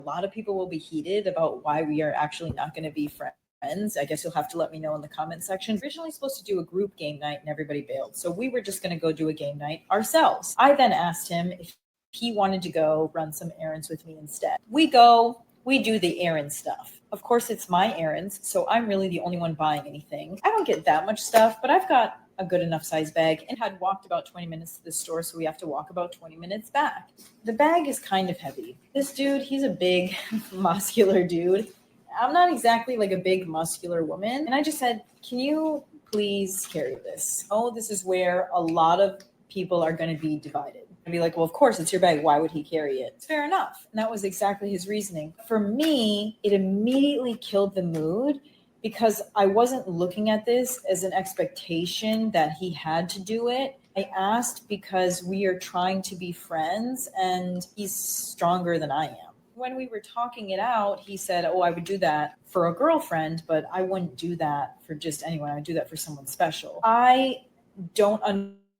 A lot of people will be heated about why we are actually not going to be friends. I guess you'll have to let me know in the comment section. Originally supposed to do a group game night and everybody bailed. So we were just going to go do a game night ourselves. I then asked him if he wanted to go run some errands with me instead. We go, we do the errand stuff. Of course, it's my errands, so I'm really the only one buying anything. I don't get that much stuff, but I've got a good enough size bag and had walked about 20 minutes to the store, so we have to walk about 20 minutes back. The bag is kind of heavy. This dude, he's a big, muscular dude. I'm not exactly like a big, muscular woman. And I just said, can you please carry this? Oh, this is where a lot of people are going to be divided. And be like, well, of course, it's your bag. Why would he carry it? It's fair enough. And that was exactly his reasoning. For me, it immediately killed the mood because I wasn't looking at this as an expectation that he had to do it. I asked because we are trying to be friends and he's stronger than I am. When we were talking it out, he said, oh, I would do that for a girlfriend, but I wouldn't do that for just anyone. I would do that for someone special. I don't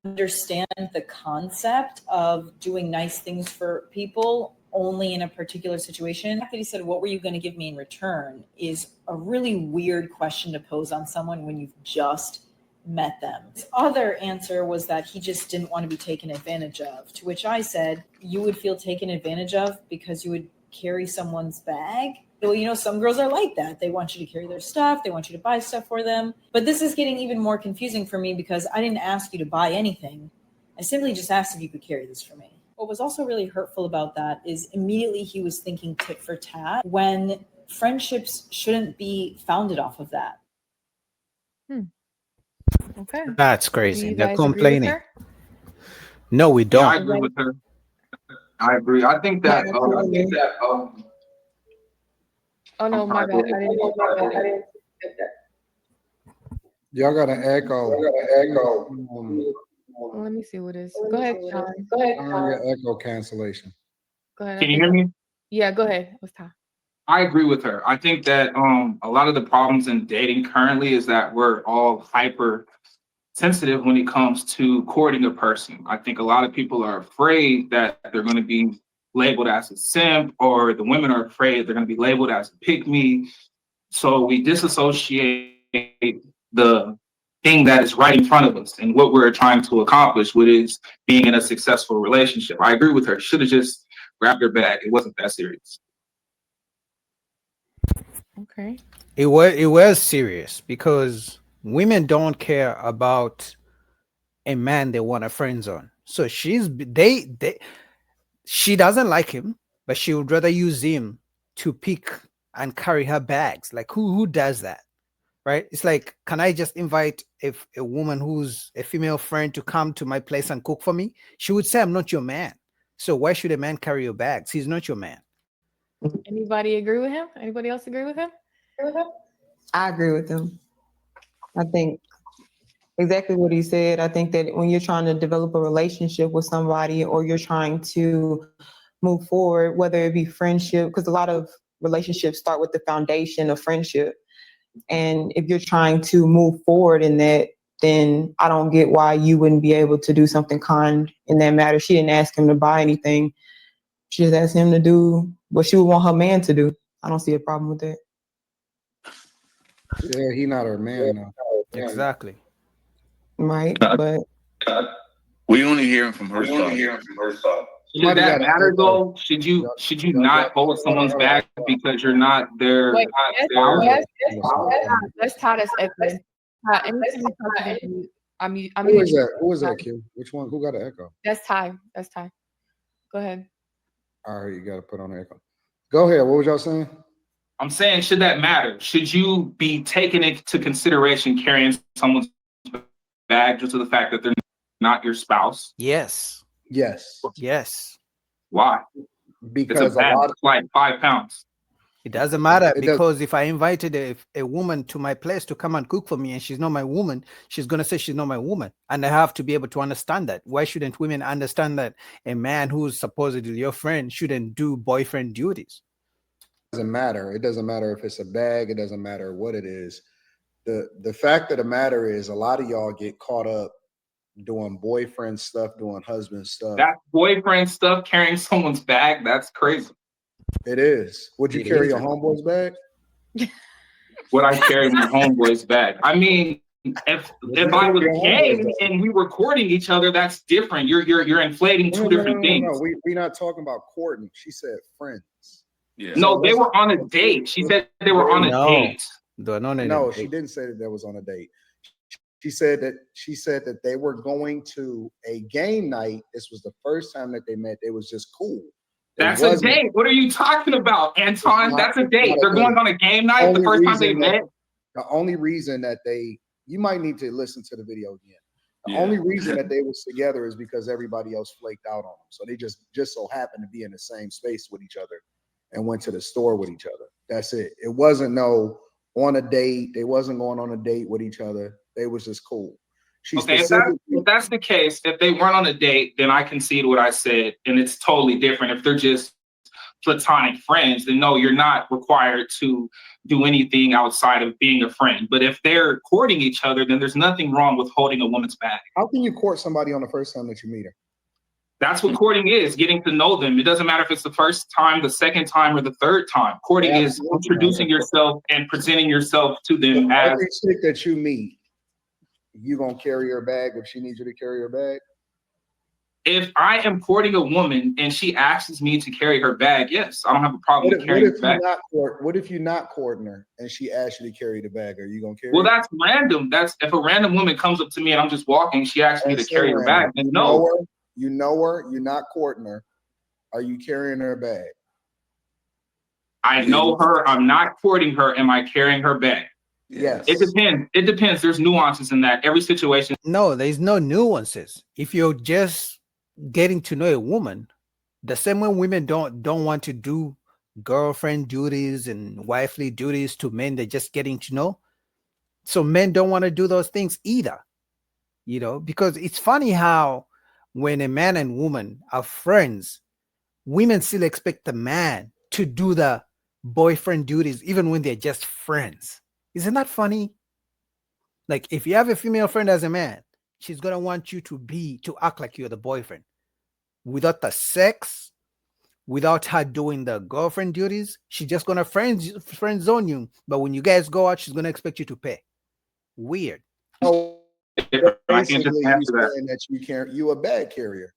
understand the concept of doing nice things for people only in a particular situation. The fact that he said, what were you going to give me in return is a really weird question to pose on someone when you've just met them. His other answer was that he just didn't want to be taken advantage of, to which I said, you would feel taken advantage of because you would carry someone's bag? Well, you know, some girls are like that. They want you to carry their stuff. They want you to buy stuff for them. But this is getting even more confusing for me because I didn't ask you to buy anything. I simply just asked if you could carry this for me. What was also really hurtful about that is immediately he was thinking tit for tat when friendships shouldn't be founded off of that. Okay. That's Do crazy. you They're guys agree with complaining. her? No, we Yeah, don't. I agree with her. I agree. I think that. Oh no, my bad. I didn't. Y'all got an echo. Let me see what it is. Go ahead, Sean. I'm gonna get echo cancellation. Go ahead. Can you hear me? Yeah, go ahead. What's time? I agree with her. I think that a lot of the problems in dating currently is that we're all hyper sensitive when it comes to courting a person. I think a lot of people are afraid that they're going to be labeled as a simp, or the women are afraid they're going to be labeled as a pick me. So we disassociate the thing that is right in front of us and what we're trying to accomplish, which is being in a successful relationship. I agree with her. Should have just grabbed her bag. It wasn't that serious. Okay. It was serious because women don't care about a man they want a friend zone. So she doesn't like him, but she would rather use him to pick and carry her bags. Like who does that? Right? It's like, can I just invite a woman who's a female friend to come to my place and cook for me? She would say, I'm not your man. So why should a man carry your bags? He's not your man. Anybody agree with him? Anybody else agree with him? I agree with him. I think exactly what he said. I think that when you're trying to develop a relationship with somebody or you're trying to move forward, whether it be friendship, because a lot of relationships start with the foundation of friendship. And if you're trying to move forward in that, then I don't get why you wouldn't be able to do something kind in that matter. She didn't ask him to buy anything. She just asked him to do what she would want her man to do. I don't see a problem with that. Yeah, he not her man now. Exactly. Right, but we only hearing from her side. Should that matter though? Should you not hold someone's bag because you're not their Wait, spouse? let's tie this echo. Anytime you talk to me, I'm Who is that? Who is that, Q? Which one? Who got an echo? That's Ty. That's Ty. Go ahead. All right, you got to put on the echo. Go ahead. What was y'all saying? I'm saying, should that matter? Should you be taking into consideration carrying someone's bag just to the fact that they're not your spouse? Yes. Yes. Yes. Why? Because it's a bag that's like 5 pounds. It doesn't matter because if I invited a woman to my place to come and cook for me and she's not my woman, she's going to say she's not my woman. And I have to be able to understand that. Why shouldn't women understand that a man who's supposedly your friend shouldn't do boyfriend duties? It doesn't matter. It doesn't matter if it's a bag. It doesn't matter what it is. The fact of the matter is a lot of y'all get caught up doing boyfriend stuff, doing husband stuff. That boyfriend stuff, carrying someone's bag, that's crazy. It is. Would you It carry is. your homeboy's bag? Would I carry my homeboy's bag? I mean, if I was gay and we were courting each other, that's different. You're inflating two different things. No. We're not talking about courting. She said friends. Yeah. No, they were on a date. She said they were on a No. date. They're not in a No, date. she didn't say that there was on a date. She said that they were going to a game night. This was the first time that they met. It was just cool. That's a date. What are you talking about, Anton? That's a date. They're going on a game night the first time they met. The only reason that you might need to listen to the video again. The Yeah. only reason that they was together is because everybody else flaked out on them. So they just so happened to be in the same space with each other and went to the store with each other. That's it. It wasn't on a date. They wasn't going on a date with each other. They was just cool. Okay, if that's the case, if they weren't on a date, then I concede what I said, and it's totally different. If they're just platonic friends, then no, you're not required to do anything outside of being a friend. But if they're courting each other, then there's nothing wrong with holding a woman's bag. How can you court somebody on the first time that you meet her? That's what courting is, getting to know them. It doesn't matter if it's the first time, the second time, or the third time. Courting is introducing yourself and presenting yourself to them as every chick that you meet. You gonna carry her bag if she needs you to carry her bag? if I am courting a woman and she asks me to carry her bag, yes, I don't have a problem with carrying her bag. What if you're not courting her and she asks you to carry the bag? Are you gonna carry Well, it? that's random. That's if a random woman comes up to me and I'm just walking, she asks me to carry her bag, then no. You know her, you're not courting her. Are you carrying her bag? I know her, I'm not courting her. Am I carrying her bag? Yes. It depends. It depends. There's nuances in that. Every situation. No, there's no nuances. If you're just getting to know a woman, the same way women don't want to do girlfriend duties and wifely duties to men they're just getting to know. So men don't want to do those things either. You know, because it's funny how when a man and woman are friends, women still expect the man to do the boyfriend duties even when they're just friends. Isn't that funny? Like if you have a female friend as a man, she's gonna want you to act like you're the boyfriend. Without the sex, without her doing the girlfriend duties, she's just gonna friend zone you. But when you guys go out, she's gonna expect you to pay. Weird. Oh, I can just answer that you a bag carrier.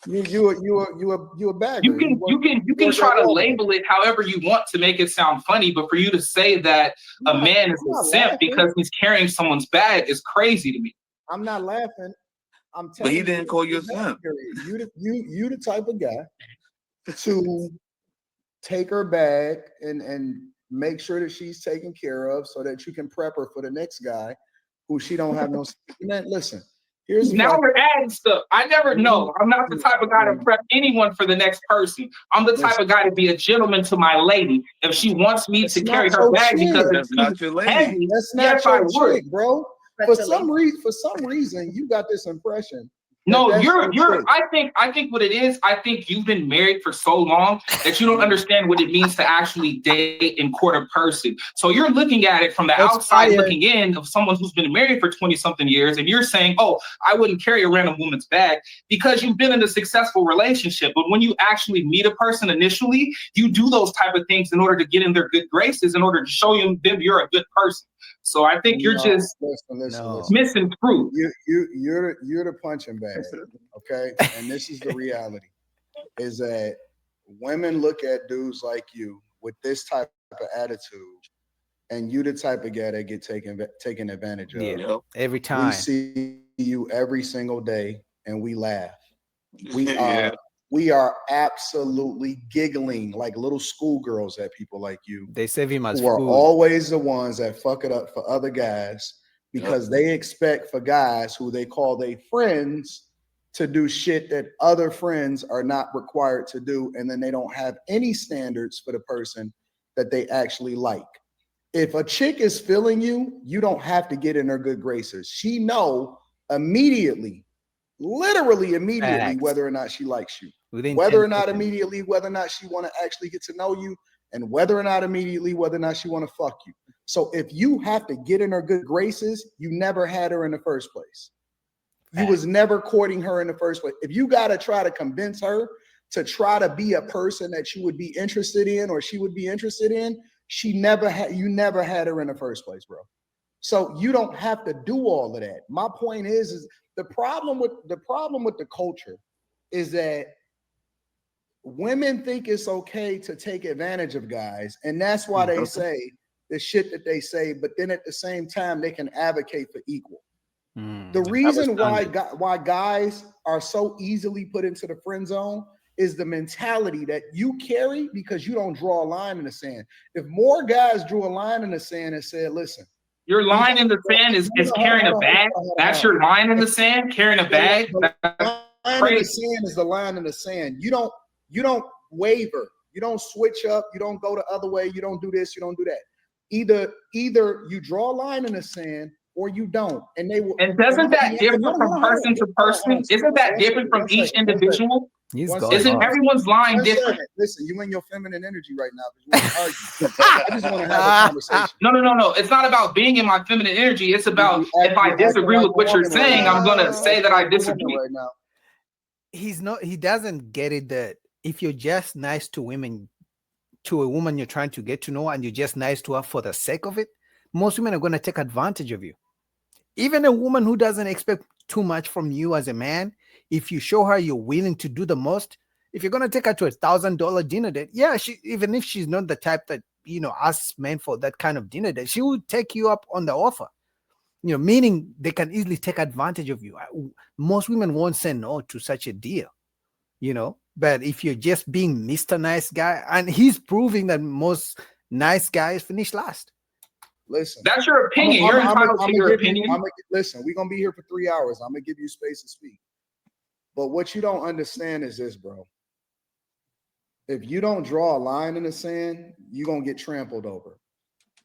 You a bagger. You can try to label it however you want to make it sound funny, but for you to say that a man is a simp because he's carrying someone's bag is crazy to me. I'm not laughing. I'm telling But he didn't call you a simp. You the type of guy to take her bag and make sure that she's taken care of so that you can prep her for the next guy who she don't have no. Listen. Now we're adding stuff. I never know. I'm not the type of guy to prep anyone for the next person. I'm the type of guy to be a gentleman to my lady. If she wants me to carry her bag because that's not your lady. heavy, that's not yes, I your would. chick, bro. For some reason, you got this impression. No, I think what it is, I think you've been married for so long that you don't understand what it means to actually date and court a person. So you're looking at it from the outside looking in of someone who's been married for 20 something years. And you're saying, oh, I wouldn't carry a random woman's bag because you've been in a successful relationship. But when you actually meet a person initially, you do those type of things in order to get in their good graces, in order to show them you're a good person. So I think you're just missing fruit. You're the punching bag, okay? And this is the reality: is that women look at dudes like you with this type of attitude, and you the type of guy that get taken advantage of. Yeah, every time. We see you every single day, and we laugh. We are absolutely giggling like little schoolgirls at people like you. They save him as who are food. always the ones that fuck it up for other guys because they expect for guys who they call their friends to do shit that other friends are not required to do, and then they don't have any standards for the person that they actually like. If a chick is feeling you, you don't have to get in her good graces. She know immediately, literally immediately, whether or not she likes you. Whether or not immediately, whether or not she want to actually get to know you, and whether or not immediately, whether or not she want to fuck you. So if you have to get in her good graces, you never had her in the first place. You was never courting her in the first place. If you got to try to convince her to try to be a person that you would be interested in or she would be interested in, you never had her in the first place, bro. So you don't have to do all of that. My point is the problem with the culture is that women think it's okay to take advantage of guys, and that's why they say the shit that they say, but then at the same time they can advocate for equal. The reason why guys are so easily put into the friend zone is the mentality that you carry because you don't draw a line in the sand. If more guys drew a line in the sand and said, listen, your line in the sand is carrying a bag. That's your line in the sand, carrying a bag. The line in the sand is the line in the sand. You don't waver. You don't switch up. You don't go the other way. You don't do this. You don't do that. Either you draw a line in the sand or you don't. And they will. And doesn't that differ from person to person? Isn't that different from each individual? Isn't everyone's line different? Listen, you in your feminine energy right now. You want to argue. I just want to have a conversation. No. It's not about being in my feminine energy. It's about if I disagree with what you're saying, I'm going to say that I disagree. Right now. He doesn't get it that if you're just nice to women, to a woman you're trying to get to know, and you're just nice to her for the sake of it, most women are going to take advantage of you. Even a woman who doesn't expect too much from you as a man, if you show her you're willing to do the most, if you're going to take her to $1,000 dinner date, yeah, even if she's not the type that, asks men for that kind of dinner date, she will take you up on the offer. Meaning they can easily take advantage of you. Most women won't say no to such a deal, but if you're just being Mr. Nice Guy, and he's proving that most nice guys finish last. Listen, that's your opinion. You're entitled to your opinion. Listen, we're going to be here for 3 hours. I'm going to give you space to speak. But what you don't understand is this, bro. If you don't draw a line in the sand, you're going to get trampled over.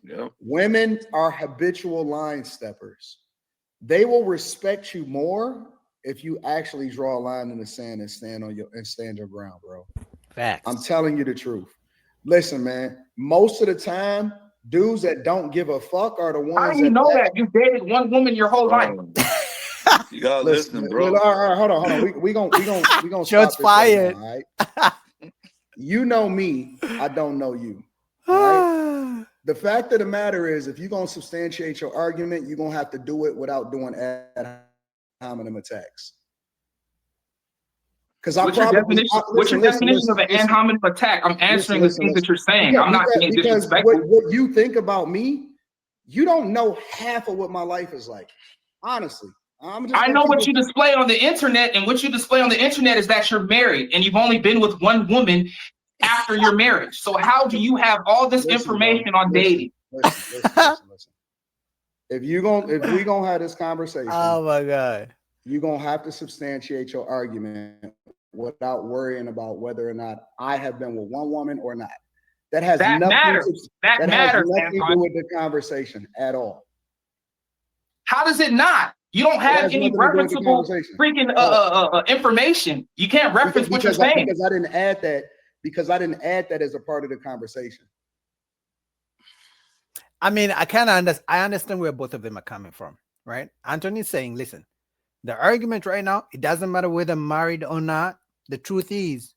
Yep. Women are habitual line steppers. They will respect you more if you actually draw a line in the sand and stand your ground, bro. Facts. I'm telling you the truth. Listen, man, most of the time, dudes that don't give a fuck are the ones. How do you know that? You dated one woman your whole life. You gotta listen, bro. All right, hold on. We gonna shots fired. Now, all right? You know me, I don't know you. Right? The fact of the matter is, if you're gonna substantiate your argument, you're gonna have to do it without doing ad hominem attacks. Because what's your definition of an ad hominem attack? I'm answering the things that you're saying. I'm not being disrespectful. What you think about me, you don't know half of what my life is like. Honestly. I know what you display on the internet, and what you display on the internet is that you're married and you've only been with one woman after your marriage. So how do you have all this information on dating? Listen. If we gonna have this conversation, oh my God, you're gonna have to substantiate your argument without worrying about whether or not I have been with one woman or not. That has nothing to do with the conversation at all. How does it not? You don't have any referenceable freaking information. You can't reference what you're saying. Because I didn't add that as a part of the conversation. I mean, I understand where both of them are coming from, right? Anton is saying, listen, the argument right now, it doesn't matter whether married or not. The truth is,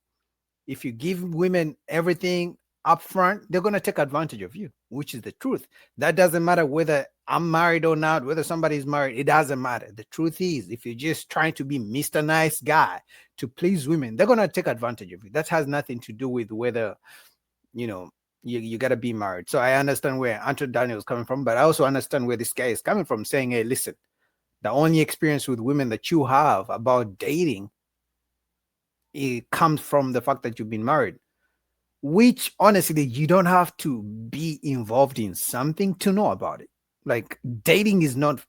if you give women everything up front, they're going to take advantage of you, which is the truth. That doesn't matter whether I'm married or not, whether somebody's married, it doesn't matter. The truth is, if you're just trying to be Mr. Nice Guy to please women, they're going to take advantage of you. That has nothing to do with whether, you got to be married. So I understand where Anton Daniel is coming from, but I also understand where this guy is coming from, saying, hey, listen, the only experience with women that you have about dating, it comes from the fact that you've been married. Which honestly, you don't have to be involved in something to know about it. Like dating is not,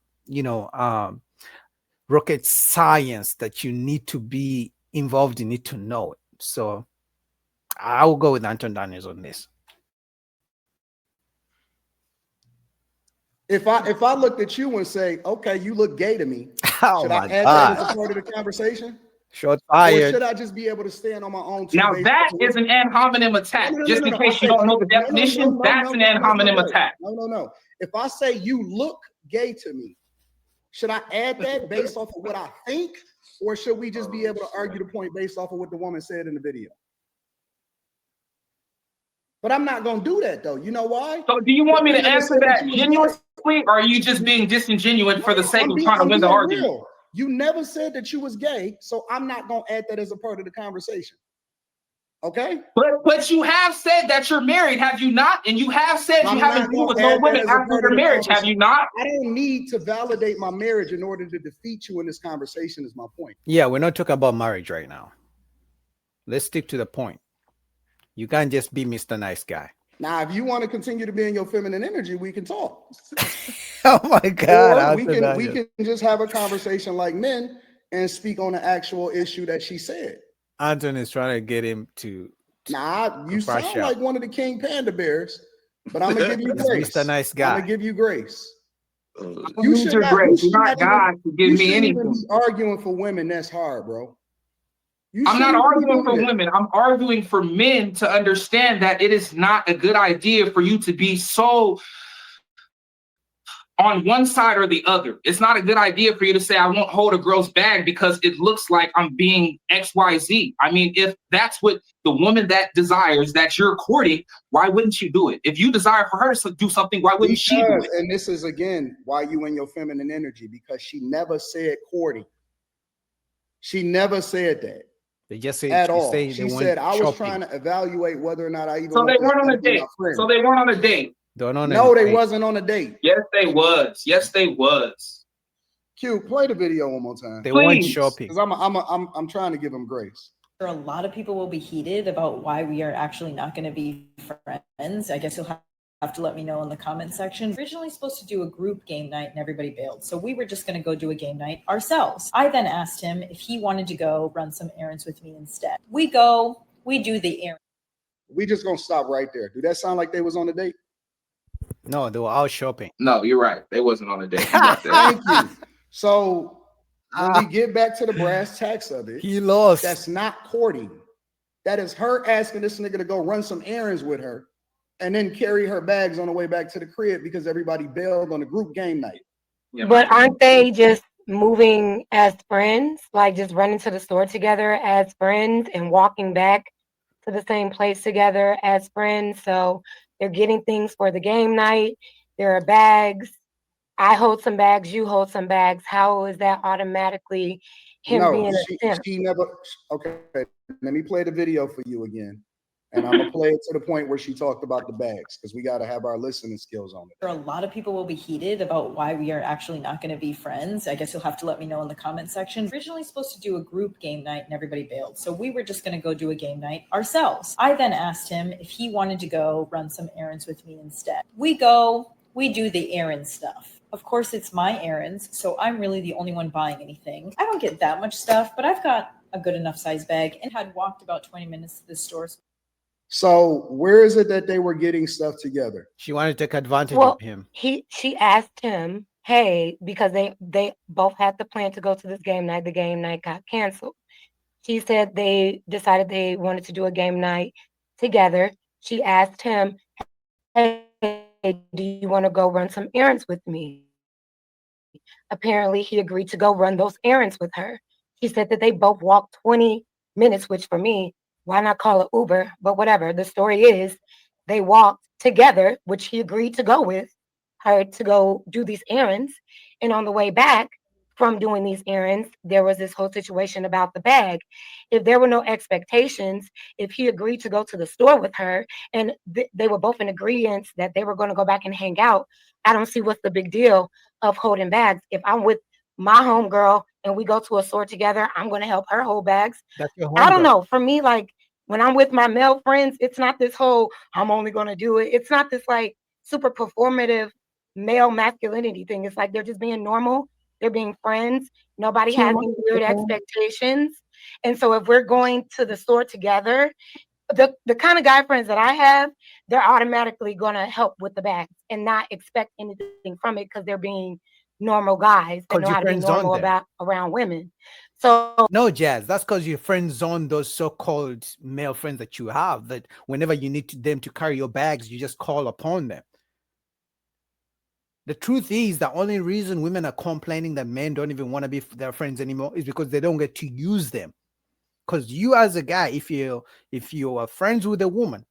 rocket science that you need to be involved in it to know it. So I will go with Anton Daniels on this. If I looked at you and say, okay, you look gay to me, should I add that as a part of the conversation? Short fired. Or should I just be able to stand on my own? Now that is an ad hominem attack. Just in case you don't know the definition, that's an ad hominem attack. No. If I say you look gay to me, should I add that based off of what I think? Or should we just be able to argue the point based off of what the woman said in the video? But I'm not gonna do that though. You know why? So do you want me to answer that genuinely, or are you just being disingenuous for the sake of trying to win the argument? Real. You never said that you was gay, so I'm not gonna add that as a part of the conversation. Okay? But you have said that you're married, have you not? And you have said you haven't been with no women after your marriage, have you not? I don't need to validate my marriage in order to defeat you in this conversation, is my point. Yeah, we're not talking about marriage right now. Let's stick to the point. You can't just be Mr. Nice Guy. Now, if you want to continue to be in your feminine energy, we can talk. Oh my God. We can just have a conversation like men and speak on the actual issue that she said. Anton is trying to get him to you sound like one of the King Panda Bears, but I'm gonna give you grace. Mr. Nice Guy. I'm gonna give you grace. You should grace. You're not God to give me anything. Arguing for women, that's hard, bro. I'm not arguing for women. I'm arguing for men to understand that it is not a good idea for you to be so on one side or the other. It's not a good idea for you to say, I won't hold a girl's bag because it looks like I'm being XYZ. I mean, if that's what the woman that desires that you're courting, why wouldn't you do it? If you desire for her to do something, why wouldn't she do it? And this is, again, why you in your feminine energy, because she never said courting. She never said that. They just say at all. She said, I was trying to evaluate whether or not I even. So they weren't on a date. So they weren't on a date. No, they wasn't on a date. Yes, they was. Yes, they was. Q, play the video one more time. They weren't shopping. Because I'm trying to give them grace. A lot of people will be heated about why we are actually not going to be friends. I guess you'll have to let me know in the comment section. Originally supposed to do a group game night and everybody bailed. So we were just going to go do a game night ourselves. I then asked him if he wanted to go run some errands with me instead. We go, we do the errand. We just going to stop right there. Do that sound like they was on a date? No, they were out shopping. No, you're right. They wasn't on a date. Thank you. So when we get back to the brass tacks of it, he lost. That's not courting. That is her asking this nigga to go run some errands with her and then carry her bags on the way back to the crib because everybody bailed on the group game night. Yeah, but aren't they just moving as friends, like just running to the store together as friends and walking back to the same place together as friends? So they're getting things for the game night. There are bags. I hold some bags, you hold some bags. How is that automatically him being a simp? She never. Okay, let me play the video for you again. And I'm gonna play it to the point where she talked about the bags, because we got to have our listening skills on it. A lot of people will be heated about why we are actually not going to be friends. I guess you'll have to let me know in the comment section. Originally supposed to do a group game night and everybody bailed. So we were just going to go do a game night ourselves. I then asked him if he wanted to go run some errands with me instead. We go, we do the errand stuff. Of course, it's my errands, so I'm really the only one buying anything. I don't get that much stuff, but I've got a good enough size bag and had walked about 20 minutes to the store. So where is it that they were getting stuff together? She wanted to take advantage of him. She asked him, hey, because they both had the plan to go to this game night. The game night got canceled. She said they decided they wanted to do a game night together. She asked him, hey, do you want to go run some errands with me? Apparently, he agreed to go run those errands with her. She said that they both walked 20 minutes, which for me, why not call it Uber? But whatever. The story is they walked together, which he agreed to go with her to go do these errands. And on the way back from doing these errands, there was this whole situation about the bag. If there were no expectations, if he agreed to go to the store with her and they were both in agreement that they were going to go back and hang out, I don't see what's the big deal of holding bags. If I'm with my homegirl and we go to a store together, I'm going to help her hold bags. That's your I don't know. For me, like when I'm with my male friends, it's not this whole, I'm only going to do it. It's not this like super performative male masculinity thing. It's like they're just being normal. They're being friends. Nobody has any weird expectations. And so if we're going to the store together, the kind of guy friends that I have, they're automatically going to help with the bags and not expect anything from it because they're being normal guys that know how to be normal around women. So no, Jazz, that's because your friends on those so-called male friends that you have, that whenever you need them to carry your bags, you just call upon them. The truth is, the only reason women are complaining that men don't even want to be their friends anymore is because they don't get to use them. Because you, as a guy, if you are friends with a woman,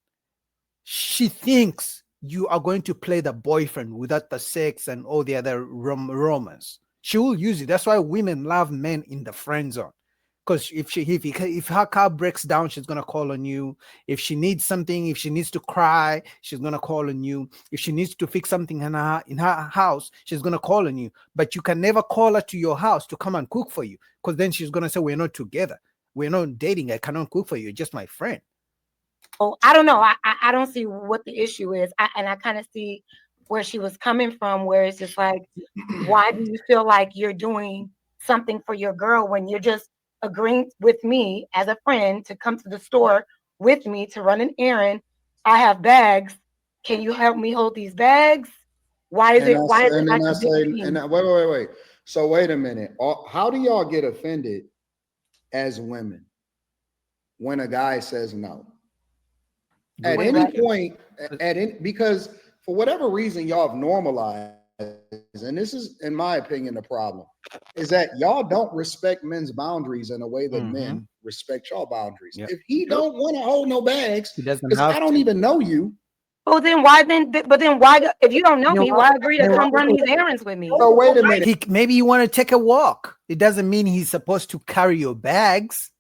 she thinks you are going to play the boyfriend without the sex and all the other romance. She will use it. That's why women love men in the friend zone. Because if her car breaks down, she's gonna call on you. If she needs something, if she needs to cry, she's gonna call on you. If she needs to fix something in her house, she's gonna call on you. But you can never call her to your house to come and cook for you, because then she's gonna say, we're not together, we're not dating, I cannot cook for you, you're just my friend. Oh, I don't know. I don't see what the issue is. And I kind of see where she was coming from, where it's just like, why do you feel like you're doing something for your girl when you're just agreeing with me as a friend to come to the store with me to run an errand? I have bags. Can you help me hold these bags? Why is it like a big thing? Wait. So wait a minute. How do y'all get offended as women when a guy says no? At any point, because for whatever reason y'all have normalized, and this is, in my opinion, the problem, is that y'all don't respect men's boundaries in a way that men respect y'all boundaries. Yep. If he don't want to hold no bags, He doesn't because I don't even know you. Oh, then why then? But then why? If you don't know me, why agree to come run these errands with me? So wait a minute. Maybe you want to take a walk. It doesn't mean he's supposed to carry your bags.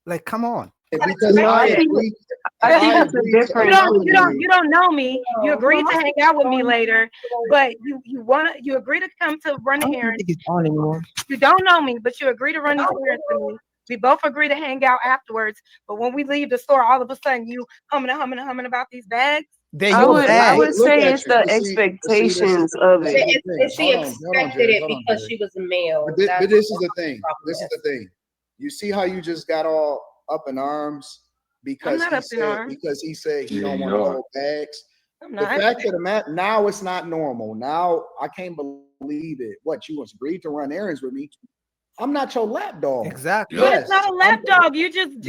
Like, come on. Because I agree. You don't know me. You agreed to hang out with me later, but you agree to come to run the errands. You don't know me, but you agree to run these errands with me. We both agree to hang out afterwards. But when we leave the store, all of a sudden you humming about these bags. I would say it's the expectations of it. She expected it because she was a male. But this is the thing. This is the thing. You see how you just got all up in arms because he said he don't want to hold bags. The fact of the matter, now it's not normal. Now I can't believe it. What, you agreed to run errands with me? I'm not your lap dog. Exactly. But it's not a lap dog. You just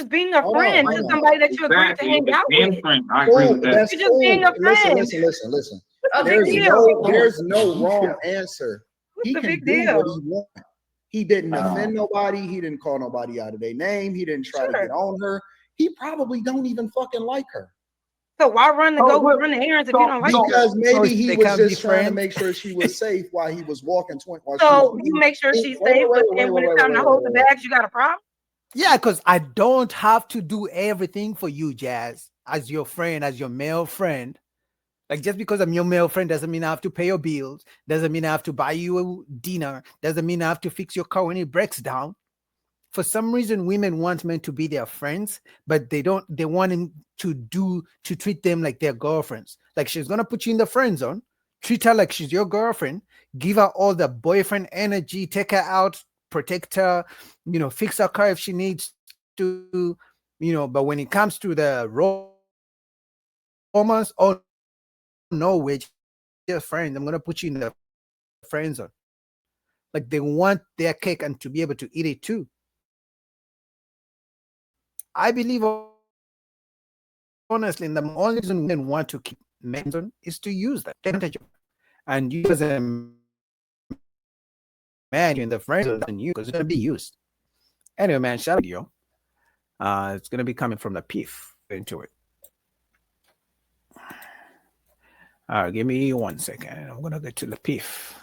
being a friend to somebody that you agreed to hang out with. I agree with that. You're just being a friend. Listen. There's There's no wrong answer. He can do what he wants. He didn't offend nobody. He didn't call nobody out of their name. He didn't try to get on her. He probably don't even fucking like her. So why run the errands if you don't like her? Because maybe he was just trying to make sure she was safe while he was walking. So you make sure she's safe, but then when it's time to hold the bags, you got a problem? Yeah, because I don't have to do everything for you, Jazz, as your friend, as your male friend. Like, just because I'm your male friend doesn't mean I have to pay your bills, doesn't mean I have to buy you a dinner, doesn't mean I have to fix your car when it breaks down. For some reason, women want men to be their friends, but they want him to treat them like their girlfriends. Like, she's gonna put you in the friend zone, treat her like she's your girlfriend, give her all the boyfriend energy, take her out, protect her, fix her car if she needs to, but when it comes to the romance, oh no, we're just friends, I'm gonna put you in the friend zone. Like, they want their cake and to be able to eat it too. I believe, honestly, the only reason women want to keep men on is to use that advantage. And you as a man, you're in the friend zone, and you because it's going to be used. Anyway, man, shout out to you. It's going to be coming from the PIF into it. All right, give me 1 second. I'm going to get to the PIF.